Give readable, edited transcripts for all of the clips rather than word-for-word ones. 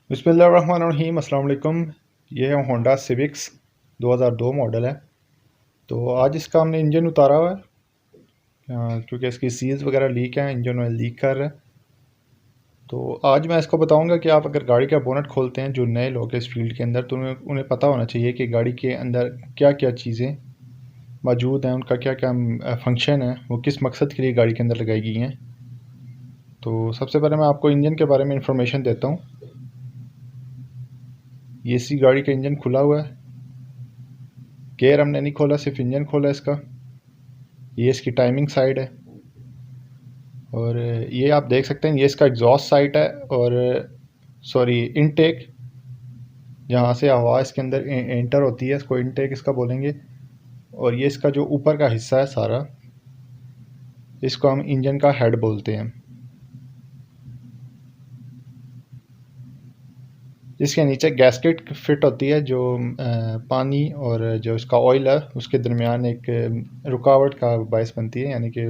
बिस्मिल्लाहिर्रहमानिर्रहीम। अस्सलाम वालेकुम। ये है होंडा सिविक्स 2002 मॉडल है। तो आज इसका हमने इंजन उतारा हुआ है क्योंकि इसकी सील्स वगैरह लीक हैं, इंजन ऑयल लीक कर रहा है। तो आज मैं इसको बताऊंगा कि आप अगर गाड़ी का बोनट खोलते हैं, जो नए लोग हैं इस फील्ड के अंदर, तो उन्हें पता होना चाहिए कि गाड़ी के अंदर क्या क्या चीज़ें मौजूद हैं, उनका क्या क्या फंक्शन है, वो किस मकसद के लिए गाड़ी के अंदर लगाई गई हैं। तो सबसे पहले मैं आपको इंजन के बारे में इंफॉर्मेशन देता हूँ। ये इसी गाड़ी का इंजन खुला हुआ है। गेयर हमने नहीं खोला, सिर्फ इंजन खोला इसका। ये इसकी टाइमिंग साइड है और ये आप देख सकते हैं, ये इसका एग्जॉस्ट साइड है और सॉरी इनटेक, जहाँ से हवा इसके अंदर एंटर होती है, इसको इनटेक इसका बोलेंगे। और ये इसका जो ऊपर का हिस्सा है सारा, इसको हम इंजन का हेड बोलते हैं। इसके नीचे गैस्केट फिट होती है, जो पानी और जो इसका ऑयल है उसके दरमियान एक रुकावट का बायस बनती है, यानी कि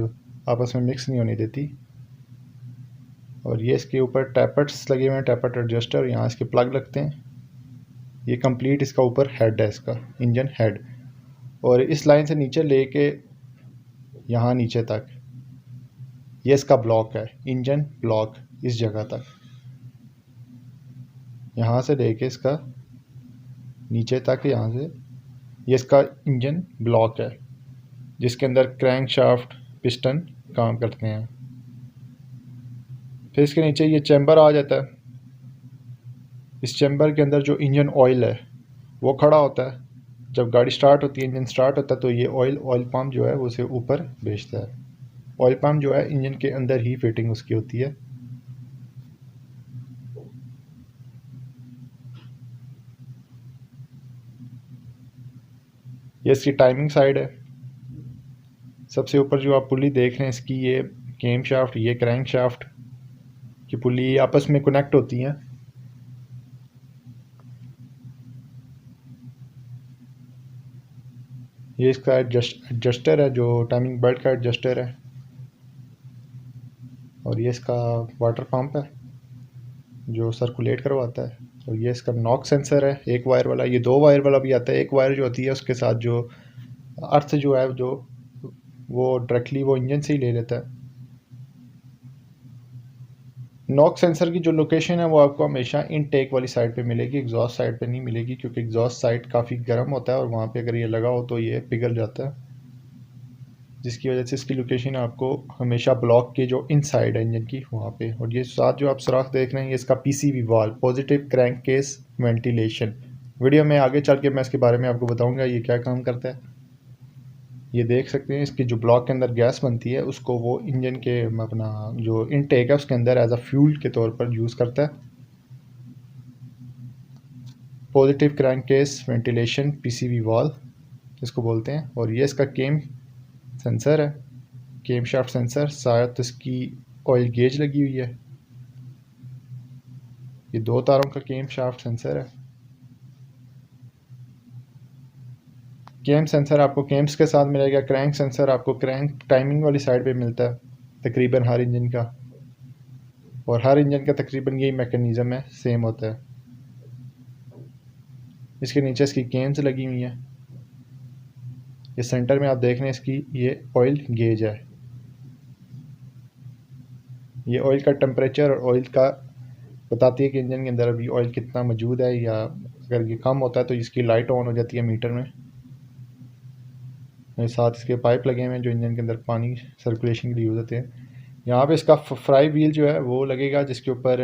आपस में मिक्स नहीं होने देती। और ये इसके ऊपर टैपर्स लगे हुए हैं, टैपर एडजस्टर, यहाँ इसके प्लग लगते हैं। ये कंप्लीट इसका ऊपर हेड है, इसका इंजन हेड। और इस लाइन से नीचे लेके यहाँ नीचे तक ये इसका ब्लॉक है, इंजन ब्लॉक। इस जगह तक, यहाँ से लेके इसका नीचे तक, यहाँ से ये इसका इंजन ब्लॉक है, जिसके अंदर क्रैंक शाफ्ट पिस्टन काम करते हैं। फिर इसके नीचे ये चैम्बर आ जाता है। इस चैम्बर के अंदर जो इंजन ऑयल है वो खड़ा होता है। जब गाड़ी स्टार्ट होती है, इंजन स्टार्ट होता है, तो ये ऑयल पम्प जो है वो उसे ऊपर भेजता है। ऑयल पम्प जो है इंजन के अंदर ही फिटिंग उसकी होती है। ये इसकी टाइमिंग साइड है। सबसे ऊपर जो आप पुली देख रहे हैं इसकी, ये केम शाफ्ट, ये क्रैंक शाफ्ट की पुली आपस में कनेक्ट होती हैं। ये इसका एडजस्टर है, जो टाइमिंग बेल्ट का एडजस्टर है। और ये इसका वाटर पंप है जो सर्कुलेट करवाता है। और ये इसका नॉक सेंसर है, एक वायर वाला। ये दो वायर वाला भी आता है। एक वायर जो होती है उसके साथ जो अर्थ जो है, जो वो डायरेक्टली वो इंजन से ही ले लेता है। नॉक सेंसर की जो लोकेशन है वो आपको हमेशा इनटेक वाली साइड पे मिलेगी, एग्जॉस्ट साइड पे नहीं मिलेगी, क्योंकि एग्जॉस्ट साइड काफ़ी गर्म होता है और वहाँ पे अगर ये लगा हो तो ये पिघल जाता है, जिसकी वजह से इसकी लोकेशन आपको हमेशा ब्लॉक के जो इन साइड है इंजन की, वहाँ पे। और ये साथ जो आप सुराख देख रहे हैं, ये इसका PCV valve, positive crank case ventilation. Video में आगे चल के मैं इसके बारे में आपको बताऊंगा ये क्या काम करता है। ये देख सकते हैं, इसकी जो ब्लॉक के अंदर गैस बनती है उसको वो इंजन के अपना जो इनटेक है उसके अंदर एज अ फ्यूल के तौर पर यूज़ करता है। Positive crank case ventilation, PCV valve इसको बोलते हैं। और ये इसका केम सेंसर है, केम शाफ्ट सेंसर। साथ इसकी ऑयल गेज लगी हुई है। ये दो तारों का केम शाफ्ट सेंसर है। केम सेंसर आपको केम्स के साथ मिलेगा। क्रैंक सेंसर आपको क्रैंक टाइमिंग वाली साइड पे मिलता है, तकरीबन हर इंजन का। और हर इंजन का तकरीबन यही मैकेनिज़्म है, सेम होता है। इसके नीचे इसकी केम्स लगी हुई हैं। ये सेंटर में आप देख रहे हैं, इसकी ये ऑयल गेज है। ये ऑयल का टेम्परेचर और ऑयल का बताती है कि इंजन के अंदर अभी ऑयल कितना मौजूद है, या अगर ये कम होता है तो इसकी लाइट ऑन हो जाती है मीटर में। साथ इसके पाइप लगे हुए हैं जो इंजन के अंदर पानी सर्कुलेशन के लिए यूज़ होते हैं। यहाँ पे इसका फ्राई व्हील जो है वो लगेगा, जिसके ऊपर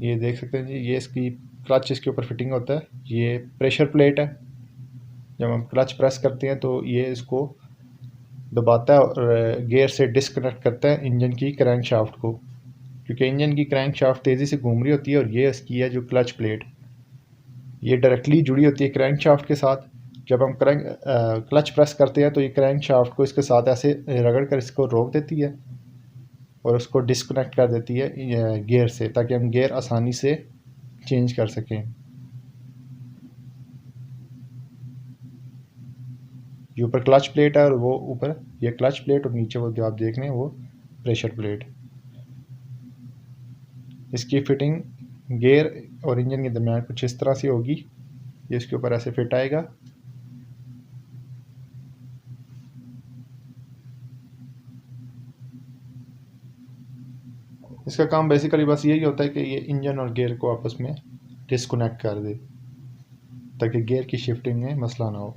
ये देख सकते हैं जी, ये इसकी क्लच इसके ऊपर फिटिंग होता है। ये प्रेशर प्लेट है। जब हम क्लच प्रेस करते हैं तो ये इसको दबाता है और गियर से डिस्कनेक्ट करता है इंजन की क्रैंक शाफ्ट को, क्योंकि इंजन की क्रैंक शाफ्ट तेज़ी से घूम रही होती है। और ये इसकी है जो क्लच प्लेट, ये डायरेक्टली जुड़ी होती है क्रैंक शाफ्ट के साथ। जब हम क्लच प्रेस करते हैं तो ये क्रैंक शाफ्ट को इसके साथ ऐसे रगड़ कर इसको रोक देती है और उसको डिस्कनेक्ट कर देती है गियर से, ताकि हम गियर आसानी से चेंज कर सकें। ये ऊपर क्लच प्लेट है और वो ऊपर ये क्लच प्लेट, और नीचे वो जो आप देख रहे हैं वो प्रेशर प्लेट। इसकी फिटिंग गियर और इंजन के दरमियान कुछ इस तरह से होगी, ये इसके ऊपर ऐसे फिट आएगा। इसका काम बेसिकली बस यही होता है कि ये इंजन और गियर को आपस में डिस्कनेक्ट कर दे ताकि गियर की शिफ्टिंग में मसला ना हो।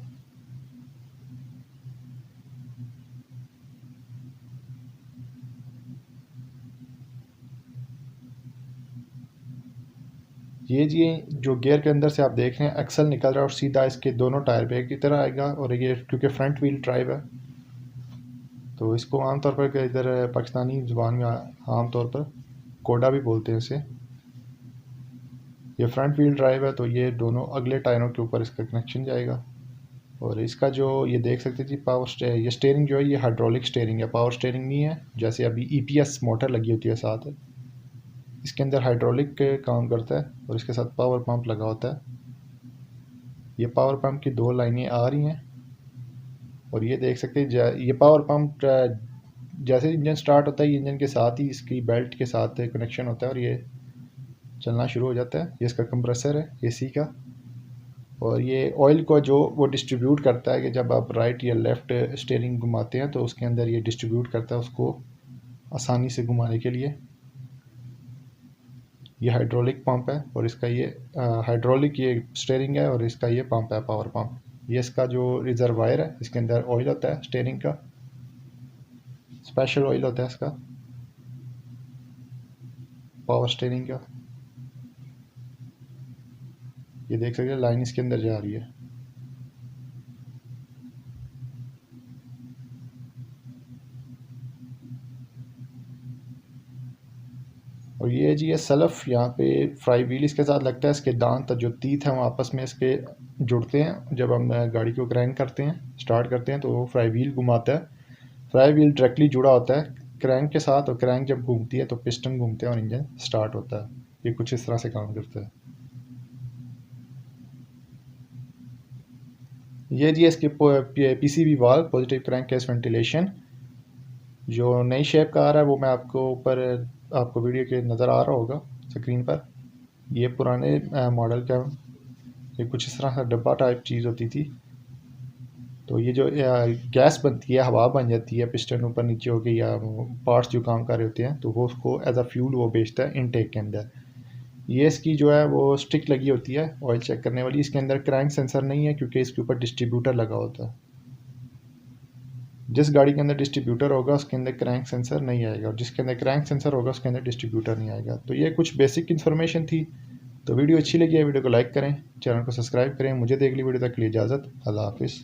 ये जी जो गियर के अंदर से आप देख रहे हैं एक्सल निकल रहा है और सीधा इसके दोनों टायर पे एक की तरह आएगा। और ये क्योंकि फ्रंट व्हील ड्राइव है तो इसको आमतौर पर इधर पाकिस्तानी ज़ुबान में आमतौर पर कोडा भी बोलते हैं इसे। ये फ्रंट व्हील ड्राइव है तो ये दोनों अगले टायरों के ऊपर इसका कनेक्शन जाएगा। और इसका जो ये देख सकते हैं जी ये स्टेयरिंग जो है ये हाइड्रोलिक स्टेयरिंग है, पावर स्टेयरिंग नहीं है जैसे अभी ईपीएस मोटर लगी होती है साथ। इसके अंदर हाइड्रोलिक काम करता है और इसके साथ पावर पंप लगा होता है। ये पावर पंप की दो लाइनें आ रही हैं और ये देख सकते हैं ये पावर पंप जैसे इंजन स्टार्ट होता है ये इंजन के साथ ही इसकी बेल्ट के साथ कनेक्शन होता है और ये चलना शुरू हो जाता है। ये इसका कंप्रेसर है एसी का। और ये ऑयल को जो वो डिस्ट्रीब्यूट करता है कि जब आप राइट या लेफ़्ट स्टीयरिंग घुमाते हैं तो उसके अंदर ये डिस्ट्रीब्यूट करता है उसको आसानी से घुमाने के लिए। ये हाइड्रोलिक पंप है और इसका ये हाइड्रोलिक ये स्टीयरिंग है और इसका ये पंप है पावर पंप। ये इसका जो रिजर्वायर है इसके अंदर ऑयल होता है स्टीयरिंग का, स्पेशल ऑयल होता है इसका पावर स्टीयरिंग का। ये देख सकते हैं लाइन इसके अंदर जा रही है। और ये जी ये सेल्फ यहाँ पे फ्राई व्हील इसके साथ लगता है। इसके दांत जो तीत हैं वो आपस में इसके जुड़ते हैं। जब हम गाड़ी को क्रैंक करते हैं स्टार्ट करते हैं तो वो फ्राई व्हील घुमाता है। फ्राई व्हील डायरेक्टली जुड़ा होता है क्रैंक के साथ और क्रैंक जब घूमती है तो पिस्टन घूमते हैं और इंजन स्टार्ट होता है। ये कुछ इस तरह से काम करता है। ये जी इसके PCB valve positive crank case ventilation जो नई शेप का आ रहा है वो मैं आपको ऊपर आपको वीडियो के नज़र आ रहा होगा स्क्रीन पर। ये पुराने मॉडल का ये कुछ इस तरह का डब्बा टाइप चीज़ होती थी। तो ये जो गैस बनती है हवा बन जाती है पिस्टन ऊपर नीचे हो गई या पार्ट्स जो काम कर रहे होते हैं तो वो उसको एज अ फ्यूल वो बेचता है इनटेक के अंदर। ये इसकी जो है वो स्टिक लगी होती है ऑयल चेक करने वाली। इसके अंदर क्रैंक सेंसर नहीं है क्योंकि इसके ऊपर डिस्ट्रीब्यूटर लगा होता है। जिस गाड़ी के अंदर डिस्ट्रीब्यूटर होगा उसके अंदर क्रैंक सेंसर नहीं आएगा और जिसके अंदर क्रैंक सेंसर होगा उसके अंदर डिस्ट्रीब्यूटर नहीं आएगा। तो ये कुछ बेसिक इन्फॉर्मेशन थी। तो वीडियो अच्छी लगी है वीडियो को लाइक करें, चैनल को सब्सक्राइब करें। मुझे देख ली वीडियो तक के लिए इजाज़त। अल्लाह हाफिज़।